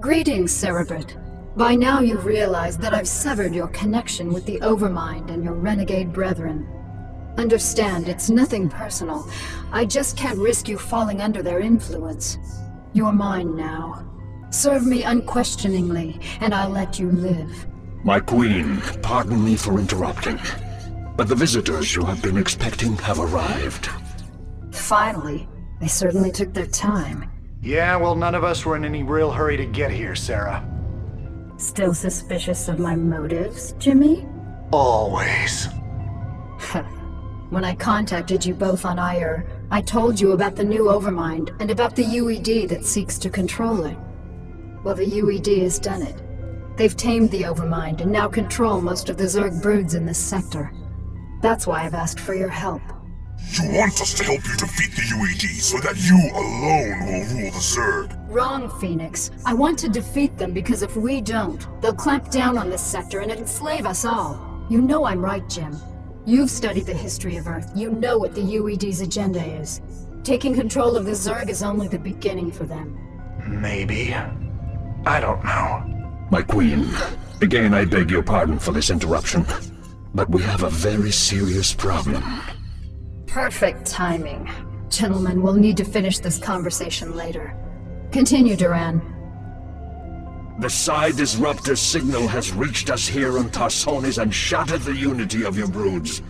Greetings, Cerebrate. By now you've realized that I've severed your connection with the Overmind and your renegade brethren. Understand, it's nothing personal. I just can't risk you falling under their influence. You're mine now. Serve me unquestioningly, and I'll let you live. My queen, pardon me for interrupting, but the visitors you have been expecting have arrived. Finally. They certainly took their time. Yeah, well, none of us were in any real hurry to get here, Sarah. Still suspicious of my motives, Jimmy? Always. When I contacted you both on Ire, I told you about the new Overmind and about the UED that seeks to control it. Well, the UED has done it. They've tamed the Overmind and now control most of the Zerg broods in this sector. That's why I've asked for your help. You want us to help you defeat the UED so that you alone will rule the Zerg? Wrong, Phoenix. I want to defeat them because if we don't, they'll clamp down on this sector and enslave us all. You know I'm right, Jim. You've studied the history of Earth. You know what the UED's agenda is. Taking control of the Zerg is only the beginning for them. Maybe. I don't know. My queen, again I beg your pardon for this interruption, but we have a very serious problem. Perfect timing. Gentlemen, we'll need to finish this conversation later. Continue, Duran. The Psi Disruptor signal has reached us here on Tarsonis and shattered the unity of your broods.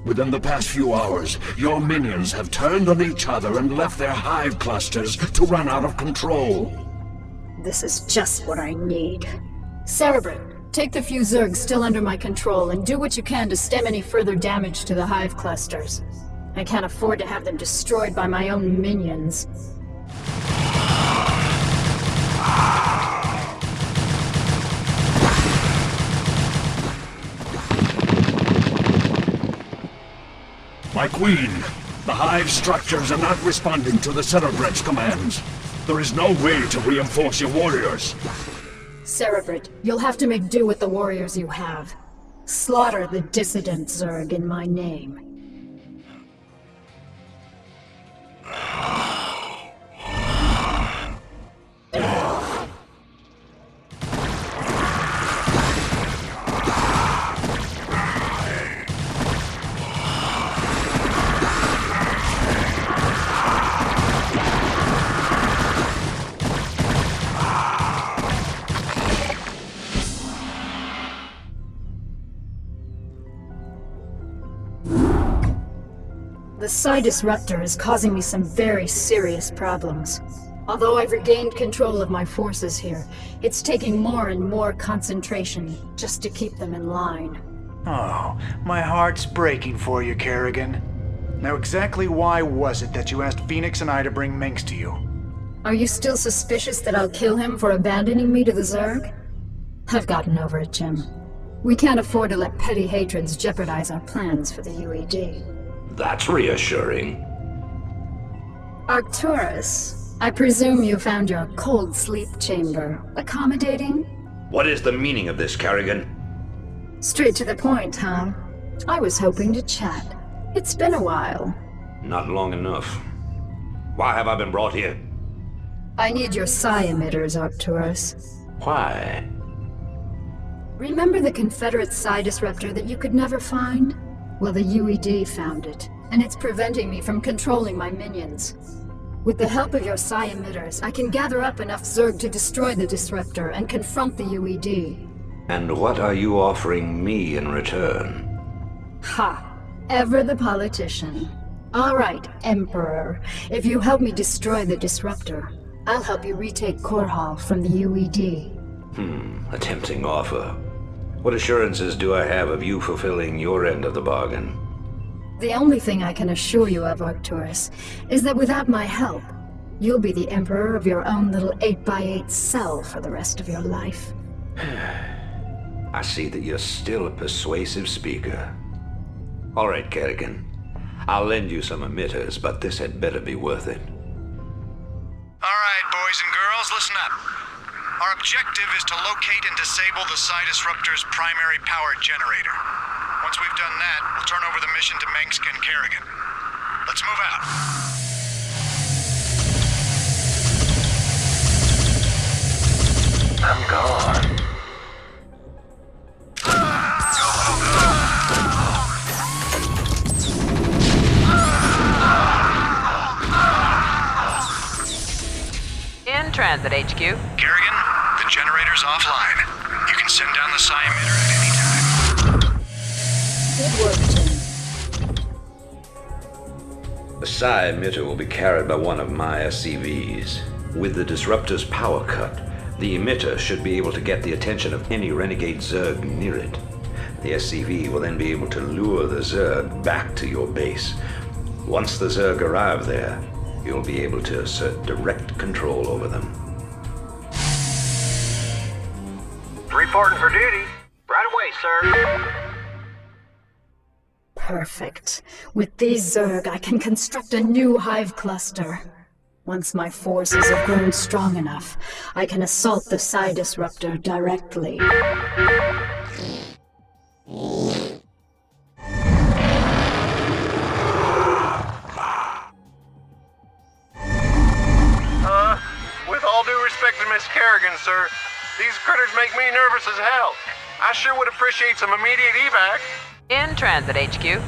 Within the past few hours, your minions have turned on each other and left their hive clusters to run out of control. This is just what I need. Cerebrate, take the few Zergs still under my control and do what you can to stem any further damage to the hive clusters. I can't afford to have them destroyed by my own minions. My queen, the hive structures are not responding to the Cerebrate's commands. There is no way to reinforce your warriors. Cerebrate, you'll have to make do with the warriors you have. Slaughter the dissident Zerg in my name. The Psi Disruptor is causing me some very serious problems. Although I've regained control of my forces here, it's taking more and more concentration just to keep them in line. Oh, my heart's breaking for you, Kerrigan. Now exactly why was it that you asked Phoenix and I to bring Minx to you? Are you still suspicious that I'll kill him for abandoning me to the Zerg? I've gotten over it, Jim. We can't afford to let petty hatreds jeopardize our plans for the UED. That's reassuring. Arcturus, I presume you found your cold sleep chamber accommodating? What is the meaning of this, Kerrigan? Straight to the point, huh? I was hoping to chat. It's been a while. Not long enough. Why have I been brought here? I need your psi emitters, Arcturus. Why? Remember the Confederate psi disruptor that you could never find? Well, the UED found it, and it's preventing me from controlling my minions. With the help of your psi emitters, I can gather up enough Zerg to destroy the disruptor and confront the UED. And what are you offering me in return? Ha! Ever the politician. All right, Emperor. If you help me destroy the disruptor, I'll help you retake Korhal from the UED. A tempting offer. What assurances do I have of you fulfilling your end of the bargain? The only thing I can assure you of, Arcturus, is that without my help, you'll be the Emperor of your own little 8x8 cell for the rest of your life. I see that you're still a persuasive speaker. All right, Kerrigan. I'll lend you some emitters, but this had better be worth it. All right, boys and girls, listen up. Our objective is to locate and disable the Psi Disruptor's primary power generator. Once we've done that, we'll turn over the mission to Mengsk and Kerrigan. Let's move out. Transit HQ. Kerrigan, the generator's offline. You can send down the psi emitter at any time. Good work, Jim. The psi emitter will be carried by one of my SCVs. With the disruptor's power cut, the emitter should be able to get the attention of any renegade Zerg near it. The SCV will then be able to lure the Zerg back to your base. Once the Zerg arrive there, you'll be able to assert direct control over them. Reporting for duty. Right away, sir. Perfect. With these Zerg, I can construct a new hive cluster. Once my forces have grown strong enough, I can assault the psi disruptor directly. With all due respect to Miss Kerrigan, sir, these critters make me nervous as hell. I sure would appreciate some immediate evac. In Transit HQ.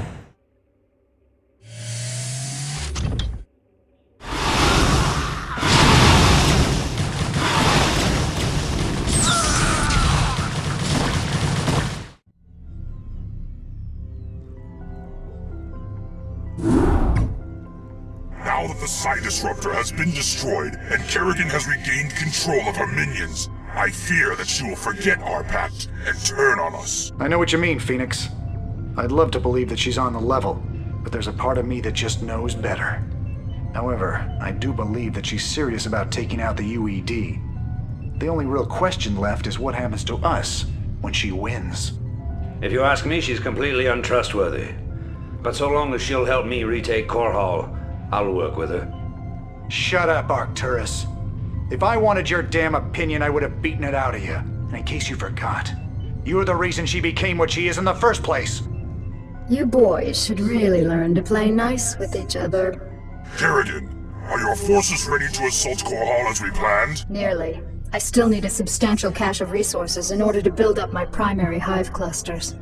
Now that the psi disruptor has been destroyed and Kerrigan has regained control of her minions, I fear that she will forget our pact and turn on us. I know what you mean, Phoenix. I'd love to believe that she's on the level, but there's a part of me that just knows better. However, I do believe that she's serious about taking out the UED. The only real question left is what happens to us when she wins. If you ask me, she's completely untrustworthy. But so long as she'll help me retake Korhal, I'll work with her. Shut up, Arcturus. If I wanted your damn opinion, I would have beaten it out of you. And in case you forgot, you're the reason she became what she is in the first place. You boys should really learn to play nice with each other. Kerrigan, are your forces ready to assault Korhal as we planned? Nearly. I still need a substantial cache of resources in order to build up my primary hive clusters.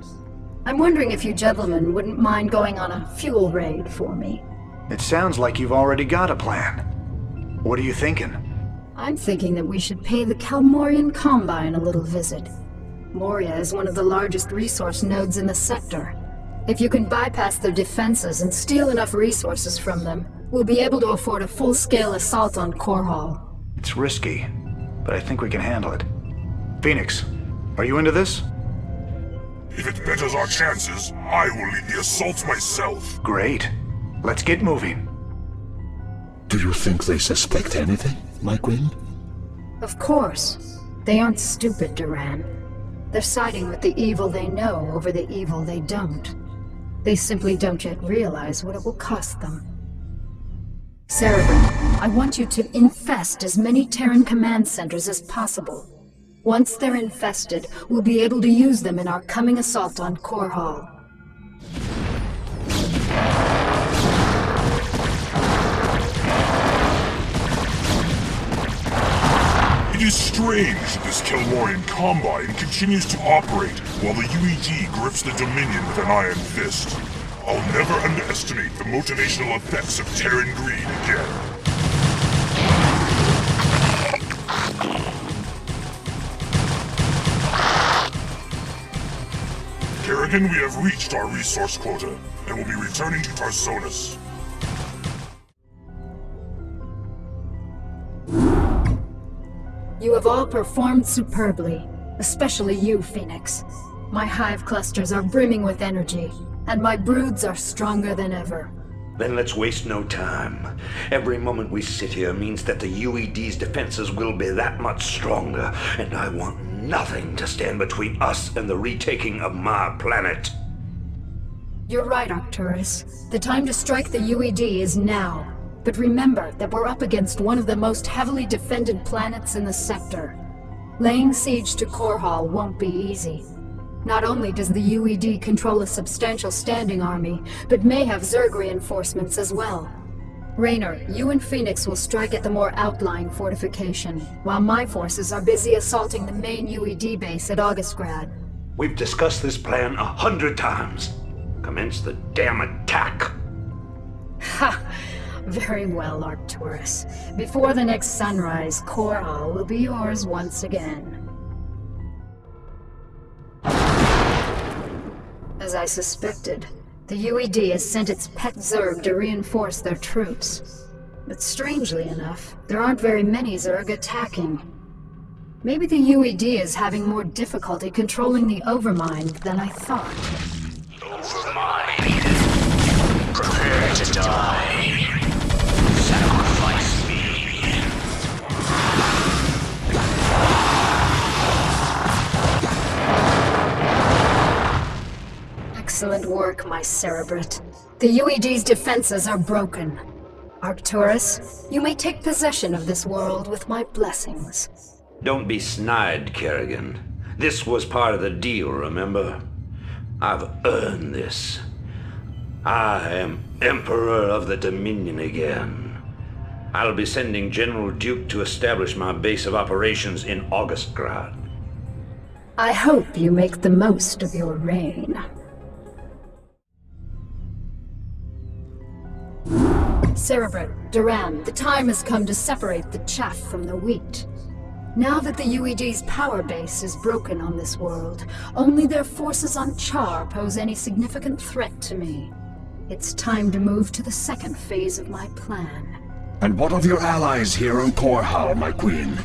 I'm wondering if you gentlemen wouldn't mind going on a fuel raid for me. It sounds like you've already got a plan. What are you thinking? I'm thinking that we should pay the Kel-Morian Combine a little visit. Moria is one of the largest resource nodes in the sector. If you can bypass their defenses and steal enough resources from them, we'll be able to afford a full-scale assault on Korhal. It's risky, but I think we can handle it. Phoenix, are you into this? If it betters our chances, I will lead the assault myself. Great. Let's get moving. Do you think they suspect anything, my queen? Of course. They aren't stupid, Duran. They're siding with the evil they know over the evil they don't. They simply don't yet realize what it will cost them. Cerebrin, I want you to infest as many Terran command centers as possible. Once they're infested, we'll be able to use them in our coming assault on Korhal. It is strange that this Kel-Morian Combine continues to operate while the UEG grips the Dominion with an iron fist. I'll never underestimate the motivational effects of Terran greed again. Kerrigan, we have reached our resource quota, and will be returning to Tarsonis. You have all performed superbly, especially you, Phoenix. My hive clusters are brimming with energy, and my broods are stronger than ever. Then let's waste no time. Every moment we sit here means that the UED's defenses will be that much stronger, and I want nothing to stand between us and the retaking of my planet. You're right, Arcturus. The time to strike the UED is now. But remember that we're up against one of the most heavily defended planets in the sector. Laying siege to Korhal won't be easy. Not only does the UED control a substantial standing army, but may have Zerg reinforcements as well. Raynor, you and Phoenix will strike at the more outlying fortification, while my forces are busy assaulting the main UED base at Augustgrad. We've discussed this plan 100 times. Commence the damn attack. Ha! Very well, Arcturus. Before the next sunrise, Korhal will be yours once again. As I suspected, the UED has sent its pet Zerg to reinforce their troops. But strangely enough, there aren't very many Zerg attacking. Maybe the UED is having more difficulty controlling the Overmind than I thought. Overmind. Prepare to die. Sacrifice me. Excellent work, my Cerebrate. The UED's defenses are broken. Arcturus, you may take possession of this world with my blessings. Don't be snide, Kerrigan. This was part of the deal, remember? I've earned this. I am Emperor of the Dominion again. I'll be sending General Duke to establish my base of operations in Augustgrad. I hope you make the most of your reign. Cerebrate, Duran, the time has come to separate the chaff from the wheat. Now that the UED's power base is broken on this world, only their forces on Char pose any significant threat to me. It's time to move to the second phase of my plan. And what of your allies here on Korhal, my queen?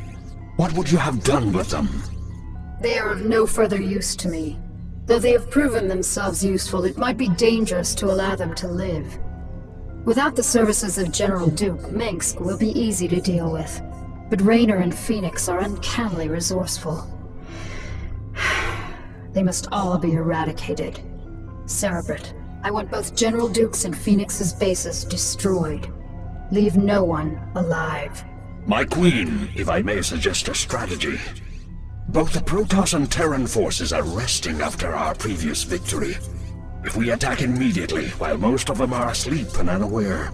What would you have done with them? They are of no further use to me. Though they have proven themselves useful, it might be dangerous to allow them to live. Without the services of General Duke, Minsk will be easy to deal with. But Raynor and Phoenix are uncannily resourceful. They must all be eradicated. Cerebrate, I want both General Duke's and Phoenix's bases destroyed. Leave no one alive. My queen, if I may suggest a strategy. Both the Protoss and Terran forces are resting after our previous victory. If we attack immediately, while most of them are asleep and unaware,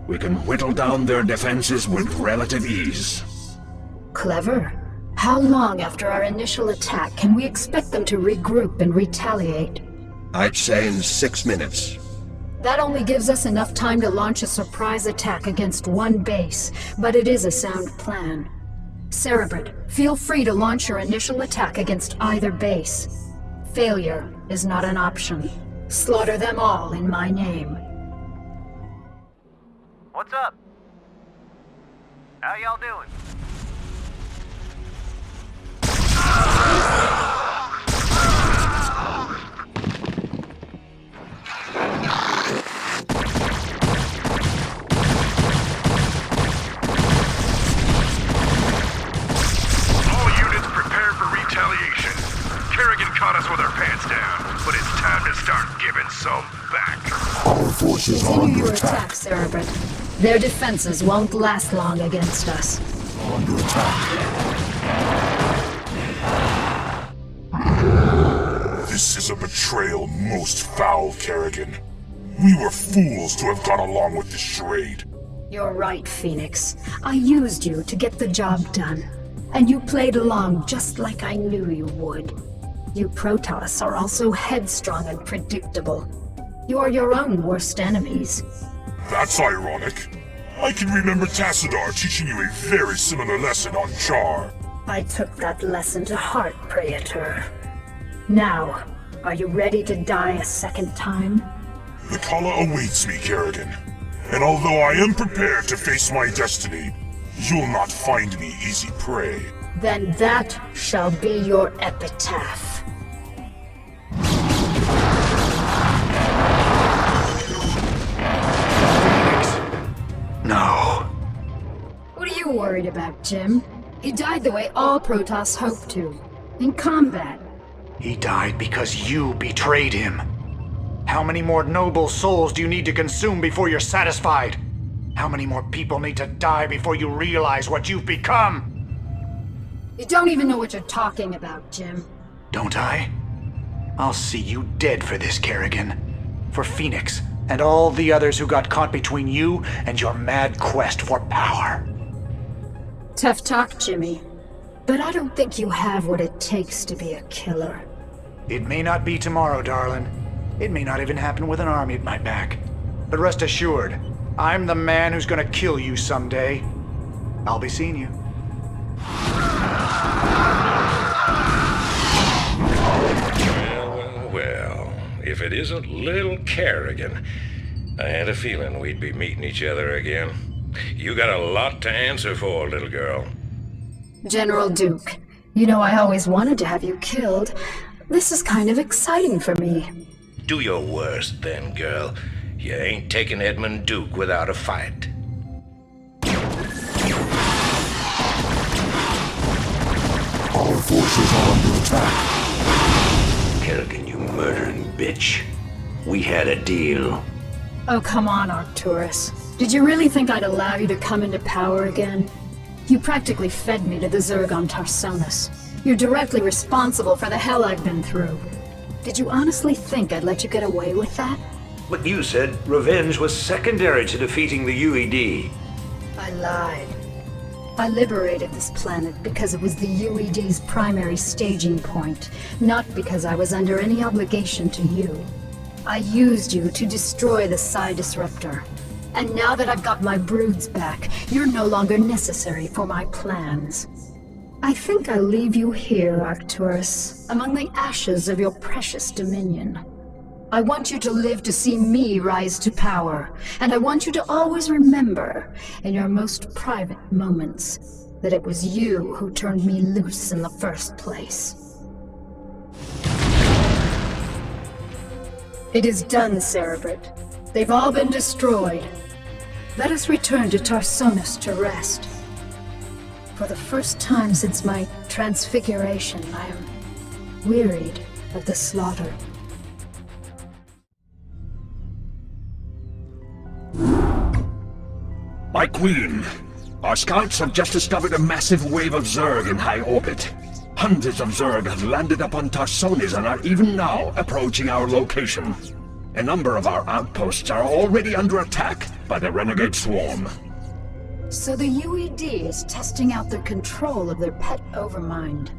we can whittle down their defenses with relative ease. Clever. How long after our initial attack can we expect them to regroup and retaliate? I'd say in 6 minutes. That only gives us enough time to launch a surprise attack against one base, but it is a sound plan. Cerebrate, feel free to launch your initial attack against either base. Failure is not an option. Slaughter them all in my name. What's up? How y'all doing? All units prepare for retaliation. Kerrigan caught us with our pants down, but it's time to start giving some back. Our forces are Continue under your attack. attack, Cerebrate. Their defenses won't last long against us. Under attack. This is a betrayal most foul, Kerrigan. We were fools to have gone along with this charade. You're right, Phoenix. I used you to get the job done. And you played along just like I knew you would. You Protoss are also headstrong and predictable. You're your own worst enemies. That's ironic. I can remember Tassadar teaching you a very similar lesson on Char. I took that lesson to heart, Praetor. Now, are you ready to die a second time? The Kala awaits me, Kerrigan. And although I am prepared to face my destiny, you'll not find me easy prey. Then that shall be your epitaph. No. What are you worried about, Jim? He died the way all Protoss hope to. In combat. He died because you betrayed him. How many more noble souls do you need to consume before you're satisfied? How many more people need to die before you realize what you've become? You don't even know what you're talking about, Jim. Don't I? I'll see you dead for this, Kerrigan. For Phoenix, and all the others who got caught between you and your mad quest for power. Tough talk, Jimmy. But I don't think you have what it takes to be a killer. It may not be tomorrow, darling. It may not even happen with an army at my back. But rest assured, I'm the man who's gonna kill you someday. I'll be seeing you. Well, if it isn't little Kerrigan, I had a feeling we'd be meeting each other again. You got a lot to answer for, little girl. General Duke, you know I always wanted to have you killed. This is kind of exciting for me. Do your worst then, girl. You ain't taking Edmund Duke without a fight. Our forces are under attack. Kerrigan, you murdering bitch. We had a deal. Oh, come on, Arcturus. Did you really think I'd allow you to come into power again? You practically fed me to the Zerg on Tarsonis. You're directly responsible for the hell I've been through. Did you honestly think I'd let you get away with that? But you said revenge was secondary to defeating the UED. I lied. I liberated this planet because it was the UED's primary staging point, not because I was under any obligation to you. I used you to destroy the Psi Disruptor. And now that I've got my broods back, you're no longer necessary for my plans. I think I'll leave you here, Arcturus, among the ashes of your precious dominion. I want you to live to see me rise to power, and I want you to always remember, in your most private moments, that it was you who turned me loose in the first place. It is done, Cerebrit. They've all been destroyed. Let us return to Tarsonis to rest. For the first time since my transfiguration, I am wearied of the slaughter. My queen, our scouts have just discovered a massive wave of Zerg in high orbit. Hundreds of Zerg have landed upon Tarsonis and are even now approaching our location. A number of our outposts are already under attack by the renegade swarm. So the UED is testing out their control of their pet overmind.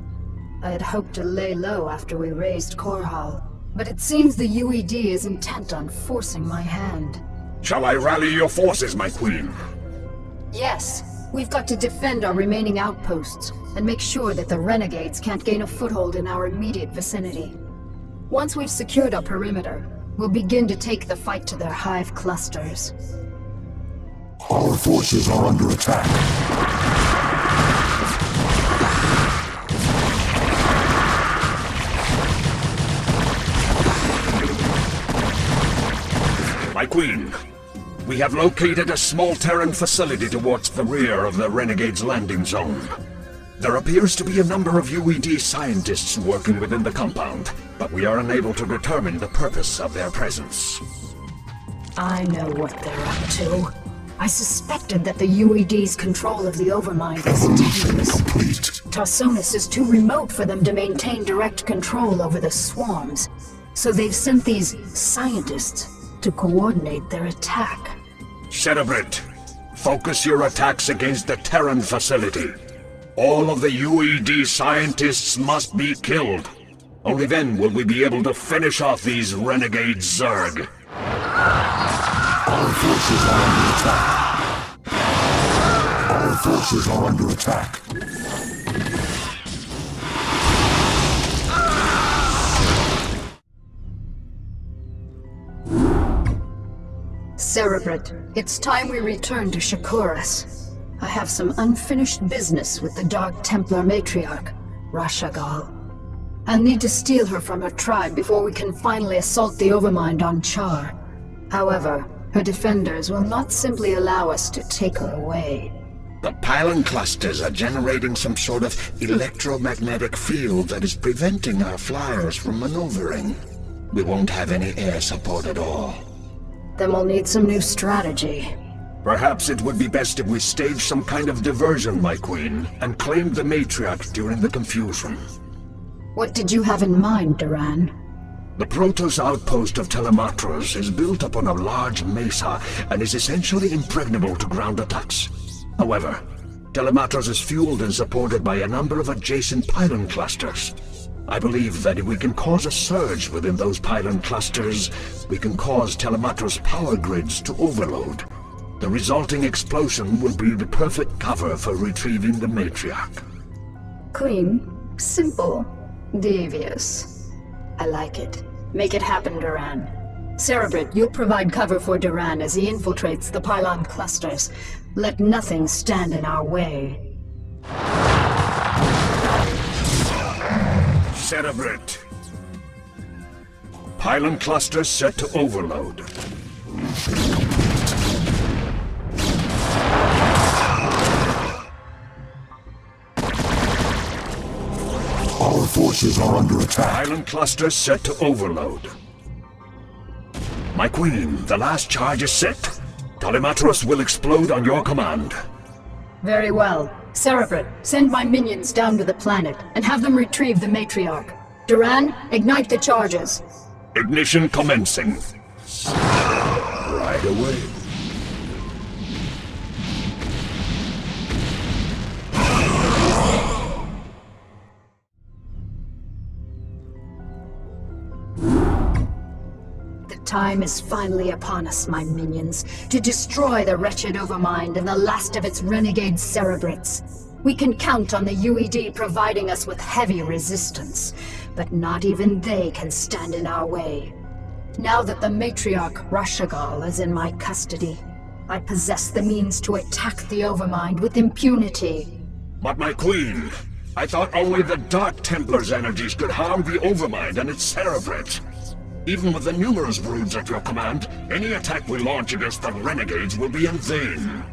I had hoped to lay low after we raised Korhal, but it seems the UED is intent on forcing my hand. Shall I rally your forces, my queen? Yes, we've got to defend our remaining outposts and make sure that the renegades can't gain a foothold in our immediate vicinity. Once we've secured our perimeter, we'll begin to take the fight to their hive clusters. Our forces are under attack. My queen, we have located a small Terran facility towards the rear of the Renegade's landing zone. There appears to be a number of UED scientists working within the compound, but we are unable to determine the purpose of their presence. I know what they're up to. I suspected that the UED's control of the Overmind is tenuous. Tarsonis is too remote for them to maintain direct control over the swarms, so they've sent these scientists to coordinate their attack. Cerebrit, focus your attacks against the Terran facility. All of the UED scientists must be killed. Only then will we be able to finish off these renegade Zerg. Our forces are under attack. Our forces are under attack. Cerebrit, it's time we return to Shakuras. I have some unfinished business with the Dark Templar matriarch, Rashagal. I'll need to steal her from her tribe before we can finally assault the Overmind on Char. However, her defenders will not simply allow us to take her away. The pylon clusters are generating some sort of electromagnetic field that is preventing our flyers from maneuvering. We won't have any air support at all. Then we'll need some new strategy. Perhaps it would be best if we stage some kind of diversion, my queen, and claim the matriarch during the confusion. What did you have in mind, Duran? The Protoss outpost of Telematros is built upon a large mesa and is essentially impregnable to ground attacks. However, Telematros is fueled and supported by a number of adjacent pylon clusters. I believe that if we can cause a surge within those pylon clusters, we can cause Telematros power grids to overload. The resulting explosion will be the perfect cover for retrieving the matriarch. Queen, simple, devious. I like it. Make it happen, Duran. Cerebrit, you'll provide cover for Duran as he infiltrates the pylon clusters. Let nothing stand in our way. Cerebrit. Pylon cluster set to overload. Our forces are under attack. Pylon cluster set to overload. My queen, the last charge is set. Telematros will explode on your command. Very well. Cerebrit, send my minions down to the planet and have them retrieve the matriarch. Duran, ignite the charges. Ignition commencing. Right away. The time is finally upon us, my minions, to destroy the wretched Overmind and the last of its renegade Cerebrits. We can count on the UED providing us with heavy resistance, but not even they can stand in our way. Now that the matriarch Rashagal is in my custody, I possess the means to attack the Overmind with impunity. But my queen, I thought only the Dark Templar's energies could harm the Overmind and its Cerebrit. Even with the numerous broods at your command, any attack we launch against the renegades will be in vain.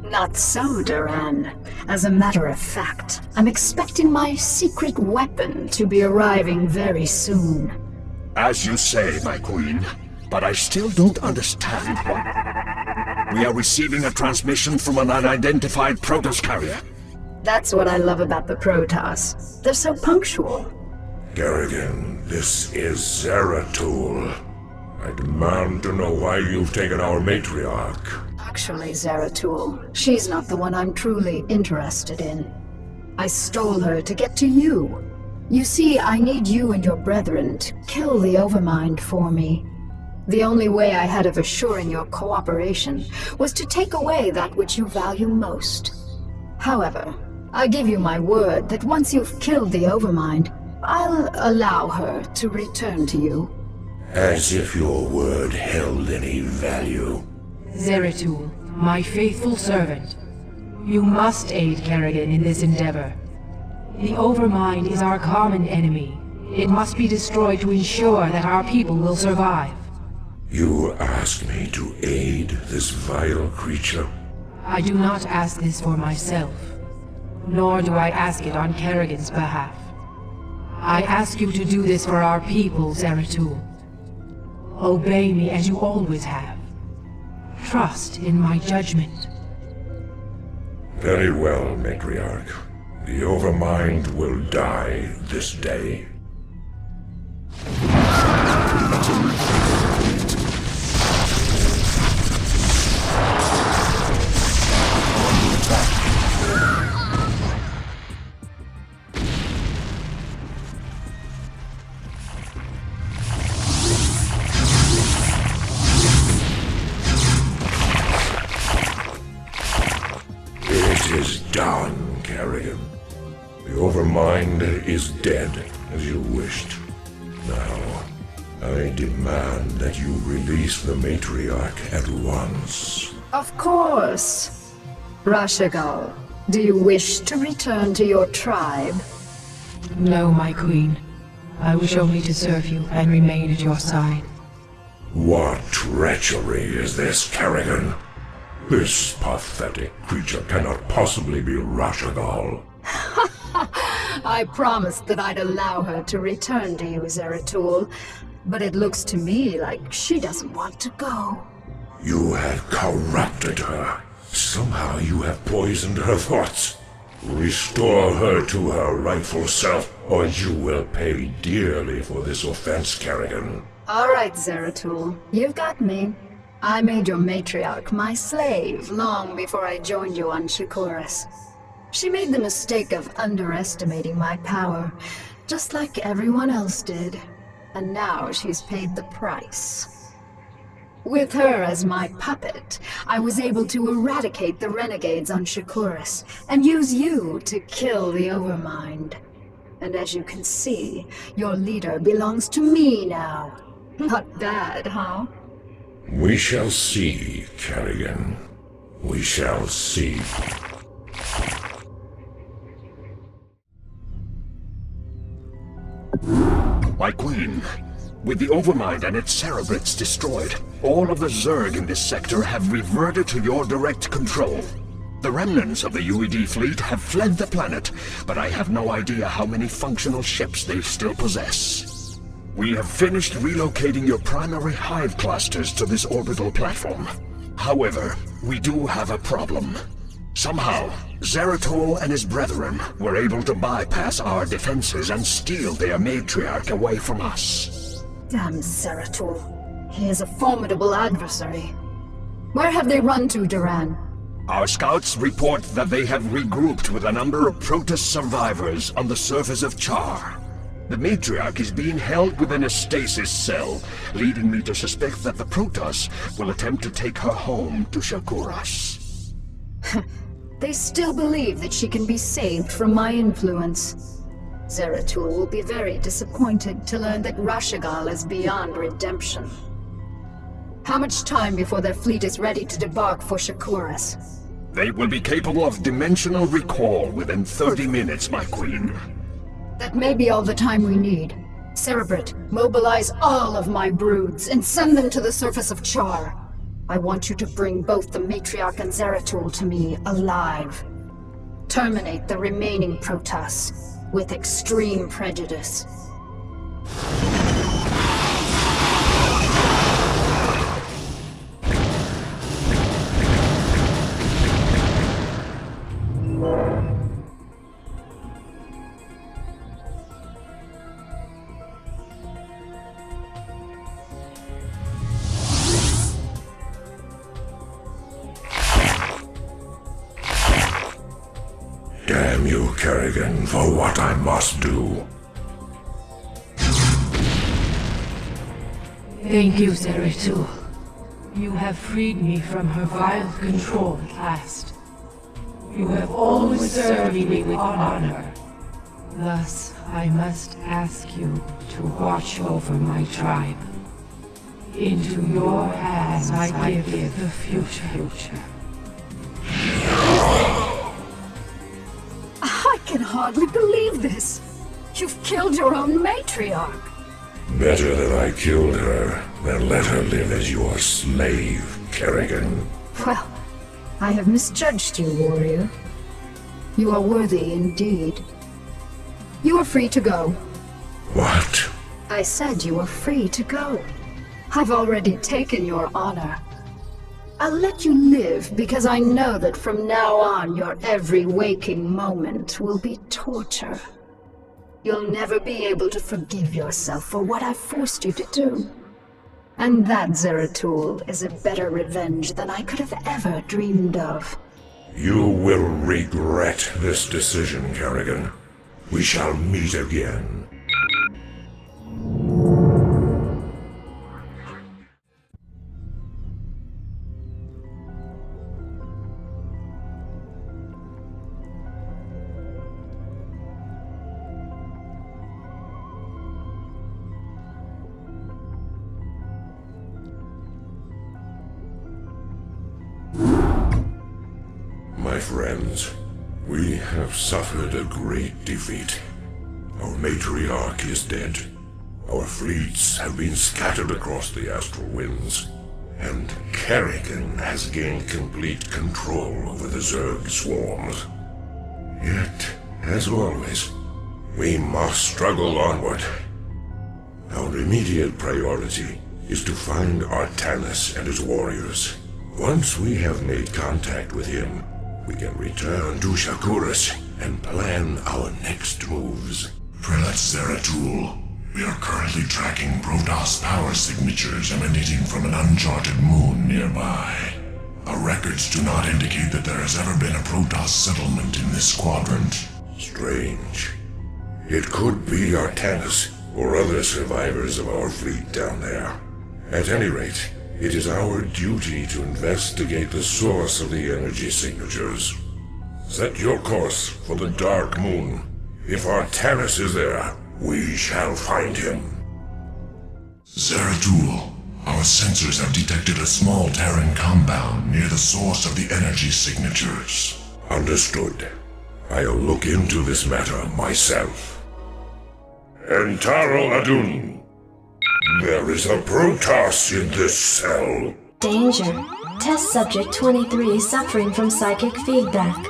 Not so, Duran. As a matter of fact, I'm expecting my secret weapon to be arriving very soon. As you say, my queen, but I still don't understand what... We are receiving a transmission from an unidentified Protoss carrier. That's what I love about the Protoss. They're so punctual. Kerrigan, this is Zeratul. I demand to know why you've taken our matriarch. Actually, Zeratul, she's not the one I'm truly interested in. I stole her to get to you. You see, I need you and your brethren to kill the Overmind for me. The only way I had of assuring your cooperation was to take away that which you value most. However, I give you my word that once you've killed the Overmind, I'll allow her to return to you. As if your word held any value. Zeratul, my faithful servant. You must aid Kerrigan in this endeavor. The Overmind is our common enemy. It must be destroyed to ensure that our people will survive. You ask me to aid this vile creature? I do not ask this for myself, nor do I ask it on Kerrigan's behalf. I ask you to do this for our people, Zeratul. Obey me as you always have. Trust in my judgment. Very well, Matriarch. The Overmind will die this day. It is done, Kerrigan. The Overmind is dead, as you wished. Now, I demand that you release the Matriarch at once. Of course. Rashagal, do you wish to return to your tribe? No, my queen. I wish only to serve you and remain at your side. What treachery is this, Kerrigan? This pathetic creature cannot possibly be Rashagal. I promised that I'd allow her to return to you, Zeratul, but it looks to me like she doesn't want to go. You have corrupted her. Somehow you have poisoned her thoughts. Restore her to her rightful self, or you will pay dearly for this offense, Kerrigan. All right, Zeratul, you've got me. I made your matriarch my slave long before I joined you on Shakuras. She made the mistake of underestimating my power, just like everyone else did. And now she's paid the price. With her as my puppet, I was able to eradicate the renegades on Shakuras, and use you to kill the Overmind. And as you can see, your leader belongs to me now. Not bad, huh? We shall see, Kerrigan. We shall see. My queen, with the Overmind and its cerebrates destroyed, all of the Zerg in this sector have reverted to your direct control. The remnants of the UED fleet have fled the planet, but I have no idea how many functional ships they still possess. We have finished relocating your primary hive clusters to this orbital platform. However, we do have a problem. Somehow, Zeratul and his brethren were able to bypass our defenses and steal their matriarch away from us. Damn Zeratul. He is a formidable adversary. Where have they run to, Duran? Our scouts report that they have regrouped with a number of Protoss survivors on the surface of Char. The matriarch is being held within a stasis cell, leading me to suspect that the Protoss will attempt to take her home to Shakuras. They still believe that she can be saved from my influence. Zeratul will be very disappointed to learn that Rashagal is beyond redemption. How much time before their fleet is ready to debark for Shakuras? They will be capable of dimensional recall within 30 minutes, my queen. That may be all the time we need. Cerebrate, mobilize all of my broods and send them to the surface of Char. I want you to bring both the Matriarch and Zeratul to me alive. Terminate the remaining Protoss with extreme prejudice. Damn you, Kerrigan, for what I must do. Thank you, Zeratul. You have freed me from her vile control at last. You have always served me with honor. Thus, I must ask you to watch over my tribe. Into your hands I give the future. I can hardly believe this. You've killed your own matriarch. Better that I killed her than let her live as your slave, Kerrigan. Well, I have misjudged you, warrior. You are worthy indeed. You are free to go. What? I said you are free to go. I've already taken your honor. I'll let you live because I know that from now on your every waking moment will be torture. You'll never be able to forgive yourself for what I've forced you to do. And that, Zeratul, is a better revenge than I could have ever dreamed of. You will regret this decision, Kerrigan. We shall meet again. My friends, we have suffered a great defeat. Our matriarch is dead. Our fleets have been scattered across the astral winds. And Kerrigan has gained complete control over the Zerg swarms. Yet, as always, we must struggle onward. Our immediate priority is to find Artanis and his warriors. Once we have made contact with him, we can return to Shakuras and plan our next moves. Prelate Zeratul, we are currently tracking Protoss power signatures emanating from an uncharted moon nearby. Our records do not indicate that there has ever been a Protoss settlement in this quadrant. Strange. It could be Artanis or other survivors of our fleet down there. At any rate, It is our duty to investigate the source of the energy signatures. Set your course for the Dark Moon. If Artanis is there, we shall find him. Zeratul, our sensors have detected a small Terran compound near the source of the energy signatures. Understood. I'll look into this matter myself. Entaro Adun. There is a Protoss in this cell. Danger. Test subject 23 suffering from psychic feedback.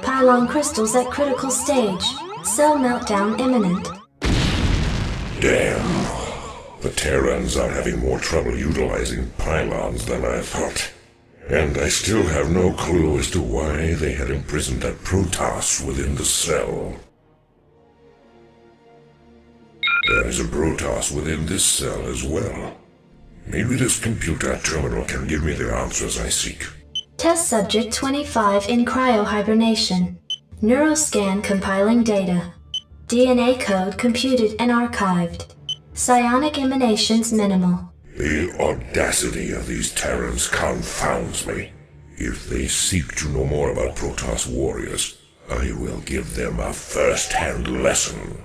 Pylon crystals at critical stage. Cell meltdown imminent. Damn. The Terrans are having more trouble utilizing pylons than I thought. And I still have no clue as to why they had imprisoned that Protoss within the cell. There is a Protoss within this cell as well. Maybe this computer terminal can give me the answers I seek. Test subject 25 in cryohibernation. Neuroscan compiling data. DNA code computed and archived. Psionic emanations minimal. The audacity of these Terrans confounds me. If they seek to know more about Protoss warriors, I will give them a first-hand lesson.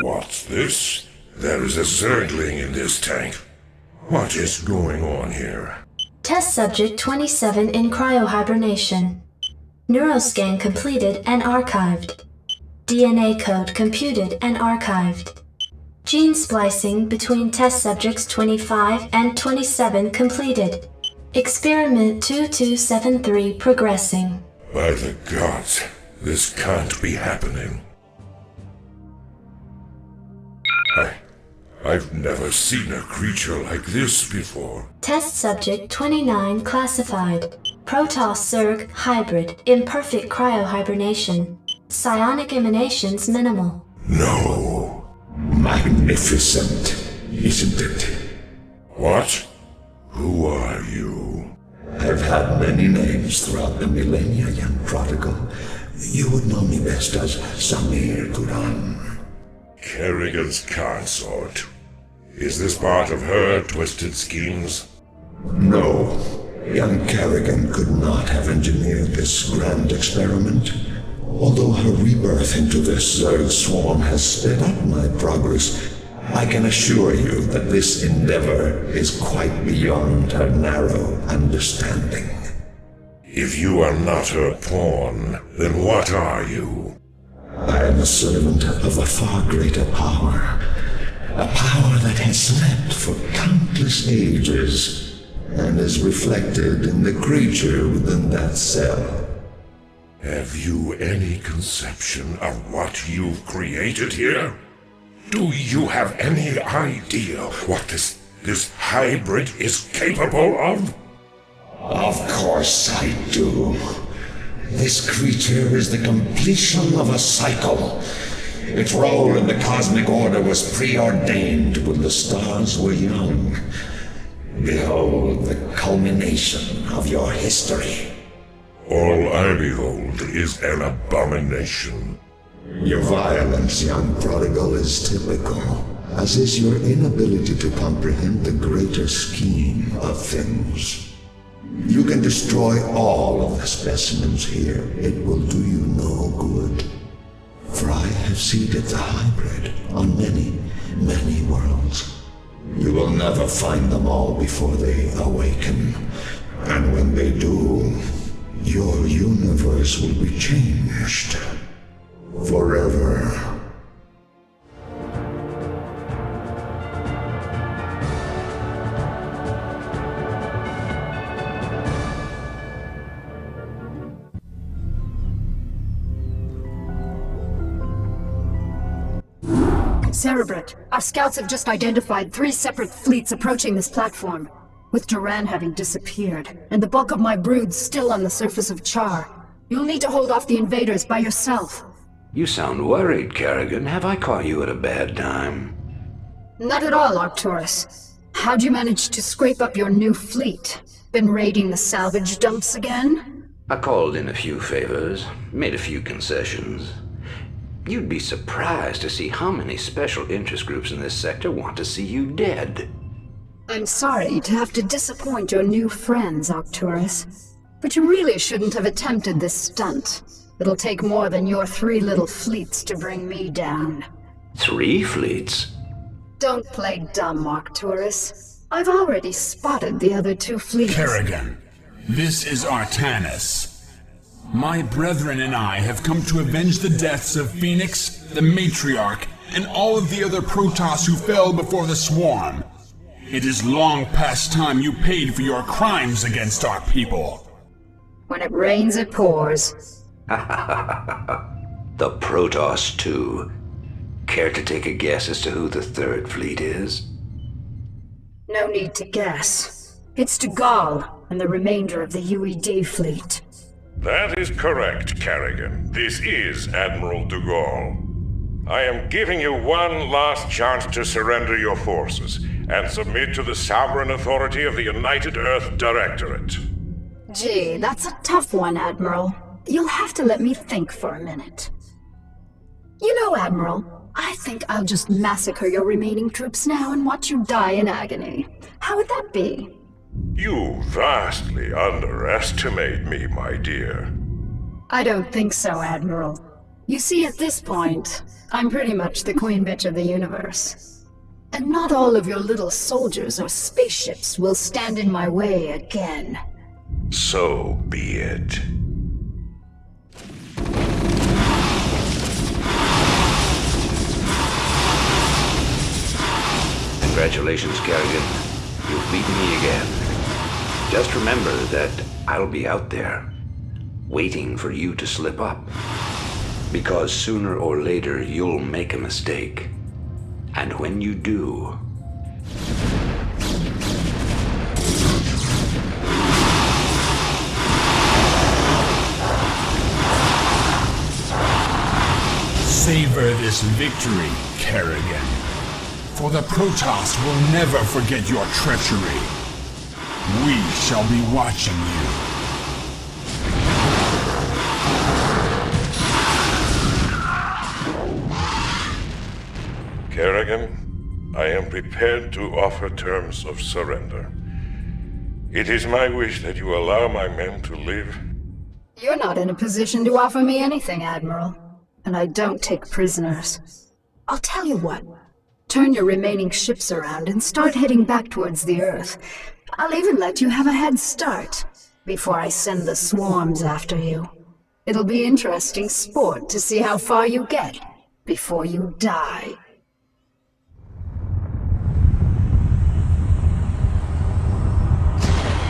What's this? There is a Zergling in this tank. What is going on here? Test subject 27 in cryohibernation. Neuroscan completed and archived. DNA code computed and archived. Gene splicing between test subjects 25 and 27 completed. Experiment 2273 progressing. By the gods, this can't be happening. I've never seen a creature like this before. Test subject 29 classified. Protoss Zerg hybrid, imperfect cryohibernation. Psionic emanations minimal. No. Magnificent, isn't it? What? Who are you? I've had many names throughout the millennia, young prodigal. You would know me best as Samir Duran. Kerrigan's consort. Is this part of her twisted schemes? No. Young Kerrigan could not have engineered this grand experiment. Although her rebirth into this Zerg swarm has sped up my progress, I can assure you that this endeavor is quite beyond her narrow understanding. If you are not her pawn, then what are you? I am a servant of a far greater power. A power that has slept for countless ages, and is reflected in the creature within that cell. Have you any conception of what you've created here? Do you have any idea what this hybrid is capable of? Of course I do. This creature is the completion of a cycle. Its role in the cosmic order was preordained when the stars were young. Behold the culmination of your history. All I behold is an abomination. Your violence, young prodigal, is typical, as is your inability to comprehend the greater scheme of things. You can destroy all of the specimens here. It will do you no good. For I have seeded the hybrid on many, many worlds. You will never find them all before they awaken. And when they do, your universe will be changed. Forever. Cerebrate, our scouts have just identified 3 separate fleets approaching this platform, with Duran having disappeared, and the bulk of my broods still on the surface of Char. You'll need to hold off the invaders by yourself. You sound worried, Kerrigan. Have I caught you at a bad time? Not at all, Arcturus. How'd you manage to scrape up your new fleet? Been raiding the salvage dumps again? I called in a few favors, made a few concessions. You'd be surprised to see how many special interest groups in this sector want to see you dead. I'm sorry to have to disappoint your new friends, Arcturus. But you really shouldn't have attempted this stunt. It'll take more than your 3 little fleets to bring me down. 3 fleets? Don't play dumb, Arcturus. I've already spotted the other 2 fleets. Kerrigan, this is Artanis. My brethren and I have come to avenge the deaths of Phoenix, the Matriarch, and all of the other Protoss who fell before the Swarm. It is long past time you paid for your crimes against our people. When it rains, it pours. The Protoss, too. Care to take a guess as to who the 3rd fleet is? No need to guess. It's Korhal and the remainder of the UED fleet. That is correct, Kerrigan. This is Admiral Dugall. I am giving you one last chance to surrender your forces and submit to the sovereign authority of the United Earth Directorate. Gee, that's a tough one, Admiral. You'll have to let me think for a minute. You know, Admiral, I think I'll just massacre your remaining troops now and watch you die in agony. How would that be? You vastly underestimate me, my dear. I don't think so, Admiral. You see, at this point, I'm pretty much the queen bitch of the universe. And not all of your little soldiers or spaceships will stand in my way again. So be it. Congratulations, Kerrigan. You've beaten me again. Just remember that I'll be out there, waiting for you to slip up. Because sooner or later you'll make a mistake. And when you do... Savor this victory, Kerrigan. For the Protoss will never forget your treachery. We shall be watching you. Kerrigan, I am prepared to offer terms of surrender. It is my wish that you allow my men to live. You're not in a position to offer me anything, Admiral. And I don't take prisoners. I'll tell you what. Turn your remaining ships around and start heading back towards the Earth. I'll even let you have a head start before I send the swarms after you. It'll be interesting sport to see how far you get before you die.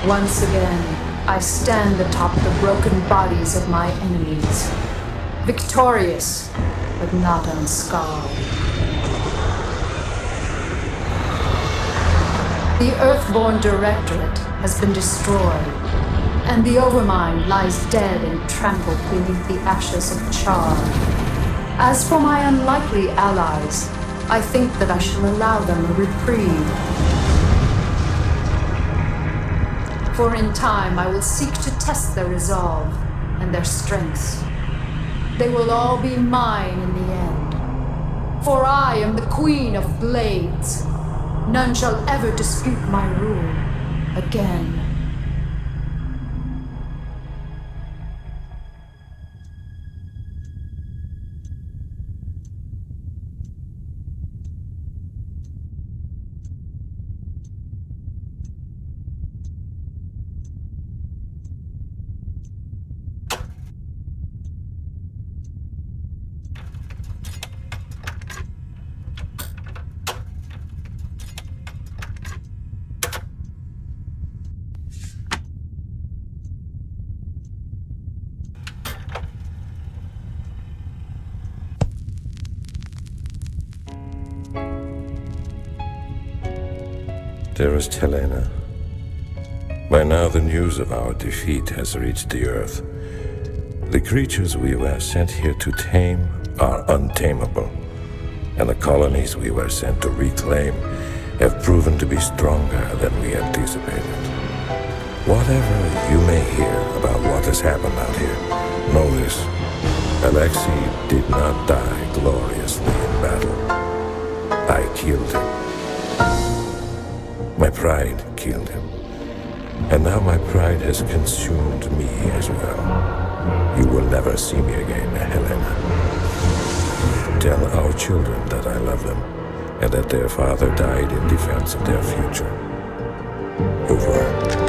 Once again, I stand atop the broken bodies of my enemies. Victorious, but not unscarred. The Earthborn Directorate has been destroyed, and the Overmind lies dead and trampled beneath the ashes of Char. As for my unlikely allies, I think that I shall allow them a reprieve. For in time I will seek to test their resolve and their strengths. They will all be mine in the end. For I am the Queen of Blades. None shall ever dispute my rule again. Dearest Helena, by now the news of our defeat has reached the Earth. The creatures we were sent here to tame are untamable, and the colonies we were sent to reclaim have proven to be stronger than we anticipated. Whatever you may hear about what has happened out here, know this: Alexei did not die gloriously in battle. I killed him. My My pride killed him. And now my pride has consumed me as well. You will never see me again, Helena. Tell our children that I love them, and that their father died in defense of their future. Over.